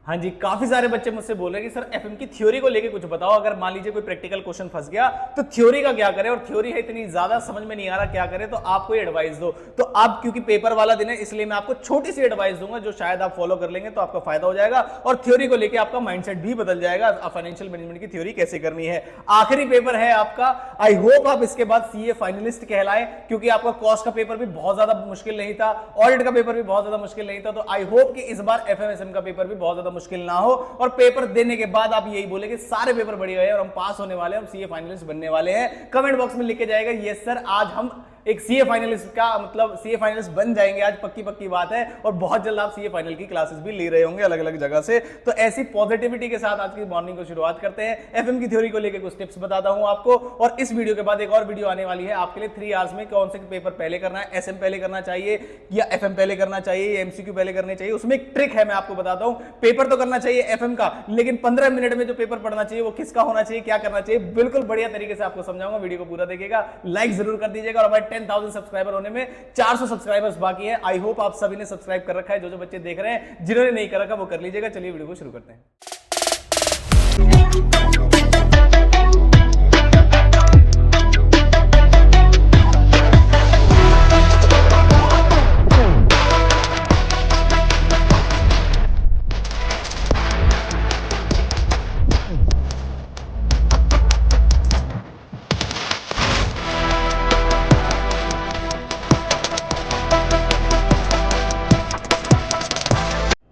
हाँ जी, काफी सारे बच्चे मुझसे बोल रहे हैं कि सर एफएम की थ्योरी को लेके कुछ बताओ। अगर मान लीजिए कोई प्रैक्टिकल क्वेश्चन फंस गया तो थ्योरी का क्या करें, और थ्योरी है इतनी ज्यादा समझ में नहीं आ रहा क्या करें, तो आपको एडवाइस दो। तो आप क्योंकि पेपर वाला दिन है इसलिए मैं आपको छोटी सी एडवाइस दूंगा जो शायद आप फॉलो कर लेंगे तो आपका फायदा हो जाएगा और थ्योरी को लेकर आपका माइंडसेट भी बदल जाएगा। फाइनेंशियल मैनेजमेंट की थ्योरी कैसे करनी है। आखिरी पेपर है आपका, आई होप आप इसके बाद सीए फाइनलिस्ट कहलाए, क्योंकि आपका कॉस्ट का पेपर भी बहुत ज्यादा मुश्किल नहीं था, ऑडिट का पेपर भी बहुत ज्यादा मुश्किल नहीं था। तो आई होप कि इस बार एफएमएसएम का पेपर भी बहुत ज्यादा मुश्किल ना हो और पेपर देने के बाद आप यही बोले कि सारे पेपर बढ़िया है और हम पास होने वाले हैं, हम सीए फाइनलिस्ट बनने वाले हैं। कमेंट बॉक्स में लिख के जाएगा यस सर, आज हम एक सीए फाइनलिस्ट का मतलब सीए फाइनलिस्ट बन जाएंगे, आज पक्की बात है। और बहुत जल्द आप सीए फाइनल की क्लासेस भी ले रहे होंगे अलग अलग जगह से। तो ऐसी पॉजिटिविटी के साथ आज की मॉर्निंग को शुरुआत करते हैं। एफएम की थ्योरी को लेकर कुछ टिप्स बताता हूं आपको, और इस वीडियो के बाद एक और वीडियो आने वाली है आपके लिए 3 आवर्स में कौन से पेपर पहले करना है, एसएम पहले करना चाहिए या एफएम पहले करना चाहिए या एमसीक्यू पहले करने चाहिए। उसमें एक ट्रिक है, मैं आपको बताता हूं। पेपर तो करना चाहिए एफएम का, लेकिन 15 मिनट में जो पेपर पढ़ना चाहिए वो किसका होना चाहिए, क्या करना चाहिए, बिल्कुल बढ़िया तरीके से आपको समझाऊंगा। वीडियो को पूरा देखिएगा, लाइक जरूर कर दीजिएगा। और हमारे 10,000 सब्सक्राइबर होने में 400 सब्सक्राइबर्स बाकी है। आई होप आप सभी ने सब्सक्राइब कर रखा है। जो बच्चे देख रहे हैं, जिन्होंने नहीं कर रखा वो कर लीजिएगा। चलिए वीडियो को शुरू करते हैं।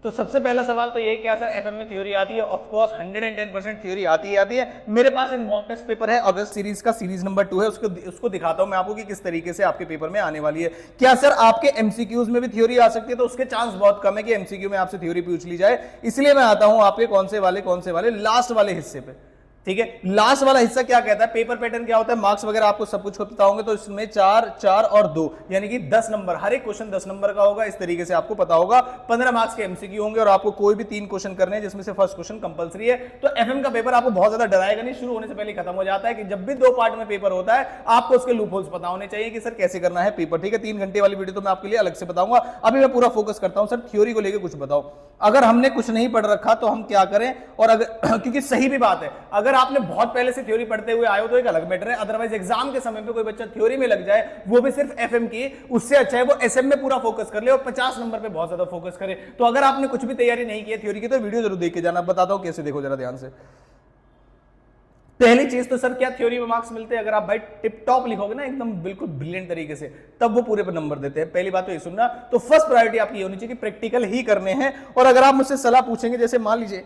तो सबसे पहला सवाल तो ये, क्या सर एफएम में थ्योरी आती है? ऑफ कोर्स 110% थ्योरी आती है। मेरे पास एक मॉक टेस्ट पेपर है अगस्त सीरीज का, सीरीज नंबर 2 है, उसको दिखाता हूं मैं आपको कि किस तरीके से आपके पेपर में आने वाली है। क्या सर आपके एमसीक्यूज में भी थ्योरी आ सकती है? तो उसके चांस बहुत कम है कि एमसीक्यू में आपसे थ्योरी पूछ ली जाए, इसलिए मैं आता हूं आपके कौन से वाले लास्ट वाले हिस्से पे। ठीक है, लास्ट वाला हिस्सा क्या कहता है, पेपर पैटर्न क्या होता है, मार्क्स वगैरह आपको सब कुछ पता होंगे। तो इसमें 4, 4 और 2 यानी कि 10 नंबर, हर एक क्वेश्चन 10 नंबर का होगा। इस तरीके से आपको पता होगा 15 मार्क्स के एमसीक्यू होंगे और आपको कोई भी 3 क्वेश्चन करने हैं, जिसमें से फर्स्ट क्वेश्चन कंपलसरी है। तो एफएम का पेपर आपको बहुत ज्यादा डराएगा नहीं, शुरू होने से पहले खत्म हो जाता है कि जब भी 2 पार्ट में पेपर होता है आपको उसके लूप होल्स पता होने चाहिए कि सर कैसे करना है पेपर। ठीक है, 3 घंटे वाली वीडियो तो मैं आपके लिए अलग से बताऊंगा। अभी मैं पूरा फोकस करता हूं सर थ्योरी को लेकर कुछ बताओ। अगर हमने कुछ नहीं पढ़ रखा तो हम क्या करें, और अगर क्योंकि सही भी बात है, अगर आपने बहुत पहले से थ्योरी पढ़ते हुए आए हो तो एक अलग मैटर है। अदरवाइज एग्जाम के समय पे कोई बच्चा थ्योरी में लग जाए, वो भी सिर्फ एफएम की, उससे अच्छा है वो एसएम में पूरा फोकस कर ले और 50 नंबर पे बहुत ज्यादा फोकस करे। तो अगर आपने कुछ भी तैयारी नहीं की है थ्योरी की तो वीडियो जरूर देख के जाना, बताता हूं कैसे, देखो जरा ध्यान से। पहली चीज तो सर क्या थ्योरी में मार्क्स मिलते हैं? अगर आप भाई टिप टॉप लिखोगे ना एकदम बिल्कुल ब्रिलियंट तरीके से, तब वो पूरे पर नंबर देते हैं। पहली बात तो ये सुनना। तो फर्स्ट प्रायोरिटी आपकी ये होनी चाहिए कि प्रैक्टिकल ही करने हैं। और अगर आप मुझसे सलाह पूछेंगे, जैसे मान लीजिए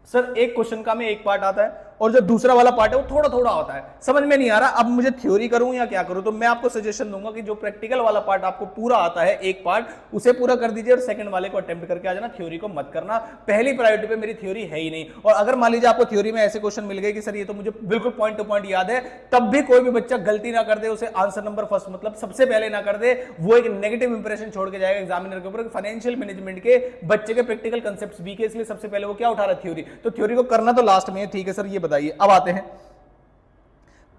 सर एक क्वेश्चन का में एक पार्ट आता है और जो दूसरा वाला पार्ट है वो थोड़ा थोड़ा होता है, समझ में नहीं आ रहा अब मुझे थ्योरी करूं या क्या करूं, तो मैं आपको सजेशन दूंगा कि जो प्रैक्टिकल वाला पार्ट आपको पूरा आता है एक पार्ट, उसे पूरा कर दीजिए और सेकंड वाले को अटेम्प्ट करके आ जाना। थ्योरी को मत करना, पहली प्रायोरिटी पे मेरी थ्योरी है ही नहीं। और अगर मान लीजिए आपको थ्योरी में ऐसे क्वेश्चन मिल गए कि सर ये तो मुझे बिल्कुल पॉइंट टू पॉइंट याद है, तब भी कोई भी बच्चा गलती ना कर दे, उसे आंसर नंबर फर्स्ट मतलब सबसे पहले ना कर दे, वो एक नेगेटिव इंप्रेशन छोड़ के जाएगा एग्जामिनर के ऊपर। फाइनेंशियल मैनेजमेंट के बच्चे के प्रैक्टिकल कांसेप्ट्स वीक है, इसलिए सबसे पहले वो क्या उठा रहा है, थ्योरी। तो थ्योरी को करना तो लास्ट में है। ठीक है सर, ये बताइए, अब आते हैं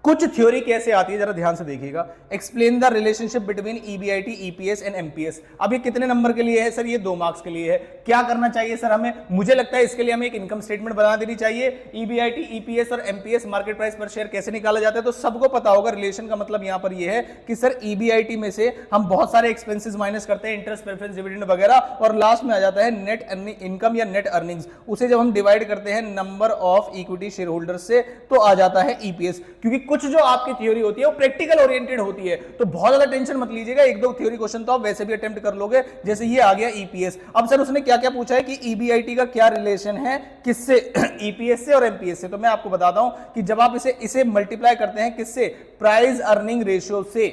कुछ थ्योरी कैसे आती है, जरा ध्यान से देखिएगा। Explain the relationship between EBIT, EPS and MPS. अब ये कितने नंबर के लिए है सर? ये 2 मार्क्स के लिए है। क्या करना चाहिए सर हमें? मुझे लगता है इसके लिए हमें एक इनकम स्टेटमेंट बना देनी चाहिए। ईबीआईटी, ईपीएस और एमपीएस, मार्केट प्राइस पर शेयर कैसे निकाला जाता है, तो सबको पता होगा। रिलेशन का मतलब यहां पर ये है कि सर ईबीआईटी में से हम बहुत सारे एक्सपेंसेस माइनस करते हैं, इंटरेस्ट, प्रेफरेंस, डिविडेंड वगैरह, और लास्ट में आ जाता है नेट इनकम या नेट अर्निंग्स। उसे जब हम डिवाइड करते हैं number of equity share holder से, तो आ जाता है ईपीएस। क्योंकि कुछ जो आपकी होती है वो प्रैक्टिकल ओरिएंटेड होती है, तो बहुत ज्यादा टेंशन मत लीजिएगा। 1-2 थ्योरी क्वेश्चन तो आप वैसे भी अटेम्प्ट कर लोगे। जैसे ये आ गया ईपीएस। अब सर उसने क्या क्या पूछा है कि ईबीआईटी का क्या रिलेशन है किससे, ईपीएस से और एमपीएस से। तो मैं आपको बताता हूं कि जब आप इसे मल्टीप्लाई करते हैं किससे, प्राइस अर्निंग रेशियो से,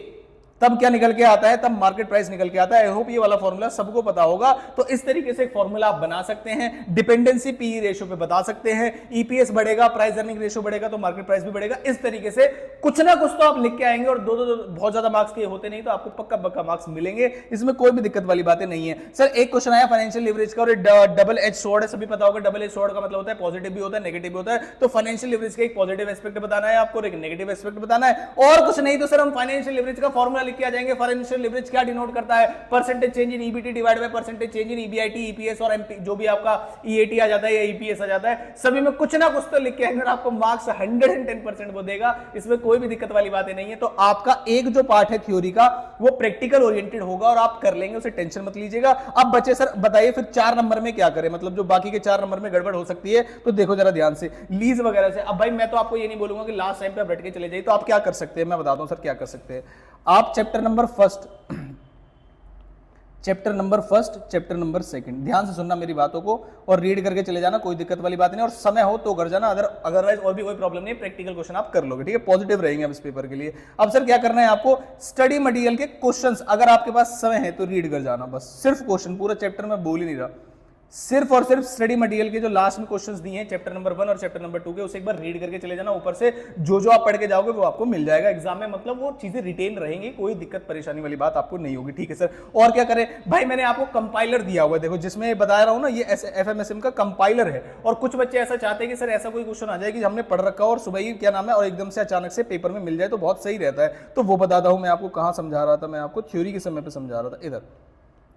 तब क्या निकल के आता है, तब मार्केट प्राइस निकल के आता है। आई होप ये वाला फॉर्मूला सबको पता होगा। तो इस तरीके से एक फॉर्मूला आप बना सकते हैं। डिपेंडेंसी पी रेशियो पे बता सकते हैं, ईपीएस बढ़ेगा, प्राइस अर्निंग रेशियो बढ़ेगा तो मार्केट प्राइस भी बढ़ेगा। इस तरीके से कुछ ना कुछ तो आप लिख के आएंगे, और दो बहुत ज्यादा मार्क्स के होते नहीं तो आपको पक्का पक्का मार्क्स मिलेंगे। इसमें कोई भी दिक्कत वाली बातें नहीं है। सर एक क्वेश्चन आया फाइनेंशियल लिवरेज का, और डबल एज स्वॉर्ड है, सभी पता होगा। डबल एज स्वॉर्ड का मतलब होता है पॉजिटिव भी होता है, नेगेटिव भी होता है। तो फाइनेंशियल लिवरेज का एक पॉजिटिव एस्पेक्ट बताना है आपको, एक नेगेटिव एस्पेक्ट बताना है, और कुछ नहीं तो सर हम फाइनेंशियल लिवरेज का फॉर्मूला लिख के आ जाएंगे फाइनेंशियल लिवरेज क्या डिनोट करता है, percentage change in EBT divide by percentage change in EBIT, EPS और एमपी, जो भी आपका ईएटी आ जाता है या ईपीएस आ जाता है, सभी में कुछ ना कुछ तो लिख के आएंगे और आपको मार्क्स 110% वो देगा। इसमें कोई भी दिक्कत वाली बातें नहीं है। तो आपका एक जो पार्ट है थ्योरी का वो प्रैक्टिकल ओरिएंटेड होगा और आप कर लेंगे, उसे टेंशन मत लीजिएगा। अब बच्चे सर बताइए फिर 4 नंबर में क्या करें, मतलब जो बाकी के 4 नंबर में गड़बड़ हो सकती है, तो देखो जरा ध्यान से लीज वगैरह से। अब भाई मैं तो आपको ये नहीं बोलूंगा कि लास्ट टाइम पे आप रट के चले जाइए, तो आप क्या कर सकते हैं मैं बताता हूं सर क्या कर सकते हैं। आप chapter number first, chapter number second ध्यान से सुनना मेरी बातों को और रीड करके चले जाना, कोई दिक्कत वाली बात नहीं, और समय हो तो कर जाना, अदरवाइज और भी कोई प्रॉब्लम नहीं, प्रैक्टिकल क्वेश्चन आप कर लोगे, ठीक है, पॉजिटिव रहेंगे अब इस पेपर के लिए। अब सर क्या करना है आपको, स्टडी मटेरियल के क्वेश्चंस अगर आपके पास समय है तो रीड कर जाना, बस सिर्फ क्वेश्चन, पूरा चैप्टर में बोल ही नहीं रहा, सिर्फ और सिर्फ स्टडी मटेरियल के जो लास्ट में क्वेश्चंस दिए हैं चैप्टर नंबर 1 और चैप्टर नंबर 2 के, उसे एक बार रीड करके चले जाना। ऊपर से जो जो आप पढ़ के जाओगे वो आपको मिल जाएगा एग्जाम में, मतलब वो चीजें रिटेन रहेंगी, कोई दिक्कत परेशानी वाली बात आपको नहीं होगी, ठीक है सर। और क्या करें भाई, मैंने आपको कंपाइलर दिया हुआ है, देखो जिसमें बता रहा हूं ना, ये एफएमएसएम का कंपाइलर है। और कुछ बच्चे ऐसा चाहते हैं कि सर ऐसा कोई क्वेश्चन आ जाए कि हमने पढ़ रखा हो और सुबह ही क्या नाम है और एकदम से अचानक से पेपर में मिल जाए तो बहुत सही रहता है। तो वो बताता हूं मैं आपको, कहां समझा रहा था मैं आपको, थ्योरी के समय पे समझा रहा था, इधर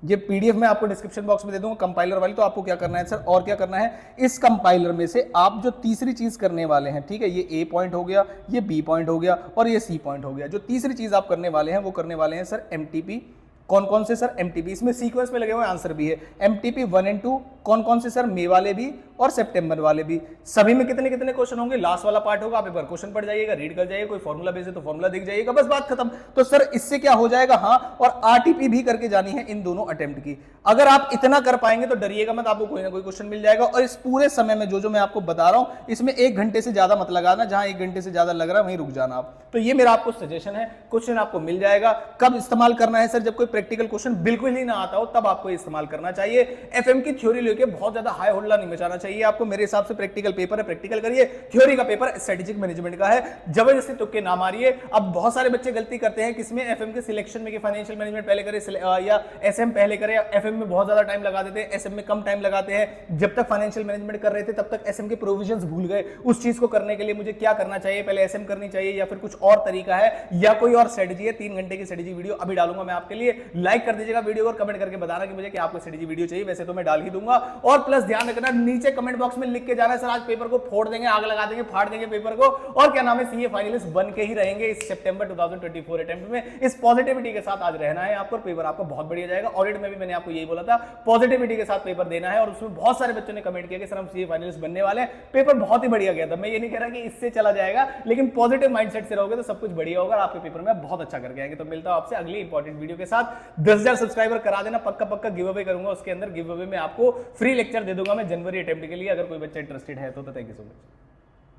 ये पीडीएफ मैं आपको डिस्क्रिप्शन बॉक्स में दे दूंगा कंपाइलर वाली। तो आपको क्या करना है सर, और क्या करना है, इस कंपाइलर में से आप जो तीसरी चीज करने वाले हैं, ठीक है, ये ए पॉइंट हो गया, ये बी पॉइंट हो गया और ये सी पॉइंट हो गया, जो तीसरी चीज आप करने वाले हैं वो करने वाले हैं सर एमटीपी। कौन कौन से सर, एमटीपी, इसमें सीक्वेंस में लगे हुए आंसर भी है, एमटीपी 1 और 2, कौन कौन से सर, मई वाले भी और सितंबर वाले भी। सभी में कितने कितने क्वेश्चन होंगे, लास्ट वाला पार्ट होगा, आप एक बार क्वेश्चन पढ़ जाइएगा, रीड कर जाइएगा, कोई फॉर्मूला बेस है तो फॉर्मूला देख जाइएगा, बस बात खत्म। तो सर इससे क्या हो जाएगा, हाँ, और आरटीपी भी करके जानी है इन दोनों अटेम्प्ट की। अगर आप इतना कर पाएंगे तो डरिएगा मत, आपको कोई ना कोई क्वेश्चन मिल जाएगा। और इस पूरे समय में जो जो मैं आपको बता रहा हूं, इसमें 1 घंटे से ज्यादा मत लगाना, जहां 1 घंटे से ज्यादा लग रहा है वहीं रुक जाना आप। तो ये मेरा आपको सजेशन है, क्वेश्चन आपको मिल जाएगा। कब इस्तेमाल करना है सर, जब कोई प्रैक्टिकल क्वेश्चन बिल्कुल ही ना आता हो तब आपको इस्तेमाल करना चाहिए। एफएम की थ्योरी लेके बहुत ज्यादा हाई होल्ला नहीं मचाना चाहिए आपको। मेरे हिसाब से प्रैक्टिकल पेपर है, प्रैक्टिकल करिए। थ्योरी का पेपर स्ट्रेटेजिक मैनेजमेंट का है, जबरदस्ती तुक्के ना मारिए। अब बहुत सारे बच्चे गलती करते हैं किसमें, एफएम के सिलेक्शन में, कि फाइनेंशियल मैनेजमेंट पहले करे या एसएम पहले करे। एफएम में बहुत ज्यादा टाइम लगा देते हैं, एसएम में कम टाइम लगाते हैं। जब तक फाइनेंशियल मैनेजमेंट कर रहे थे तब तक एसएम के प्रोविजंस भूल गए। उस चीज को करने के लिए मुझे क्या करना चाहिए, पहले एसएम करनी चाहिए या फिर कुछ और तरीका है या कोई और स्ट्रेटेजी है। 3 घंटे की स्ट्रेटेजी वीडियो अभी डालूंगा मैं आपके लिए, लाइक कर दीजिएगा वीडियो और कमेंट करके बताना कि मुझे कि आपको स्ट्रेटेजी वीडियो चाहिए, वैसे तो मैं डाल ही दूंगा। और प्लस ध्यान रखना, नीचे कमेंट बॉक्स में लिख के जाना है सर आज पेपर को फोड़ देंगे, आग लगा देंगे, फाड़ देंगे पेपर को, और क्या नाम है, सीए फाइनलिस्ट बन के ही रहेंगे इस सितंबर 2024 अटेम्प्ट में। इस पॉजिटिविटी के साथ आज रहना है आपको, पेपर आपको बहुत बढ़िया जाएगा। ऑडिट में भी मैंने आपको यही बोला था, पॉजिटिविटी के साथ पेपर देना है। और उसमें बहुत सारे बच्चों ने कमेंट किया कि सर हम सीए फाइनलिस्ट बनने वाले हैं। पेपर बहुत ही बढ़िया गया था, मैं ये नहीं कह रहा कि इससे चला जाएगा, लेकिन पॉजिटिव माइंडसेट से रहोगे तो सब कुछ बढ़िया होगा, आपके पेपर में बहुत अच्छा करके आएंगे। तो मिलता हूं आपसे अगली इंपॉर्टेंट वीडियो के साथ। 10,000 सब्सक्राइबर करा देना, पक्का पक्का गिव अवे करूंगा, उसके अंदर गिव अवे में आपको फ्री लेक्चर दे दूंगा मैं जनवरी अटेम्प्ट के लिए, अगर कोई बच्चा इंटरेस्टेड है तो। Thank you so much.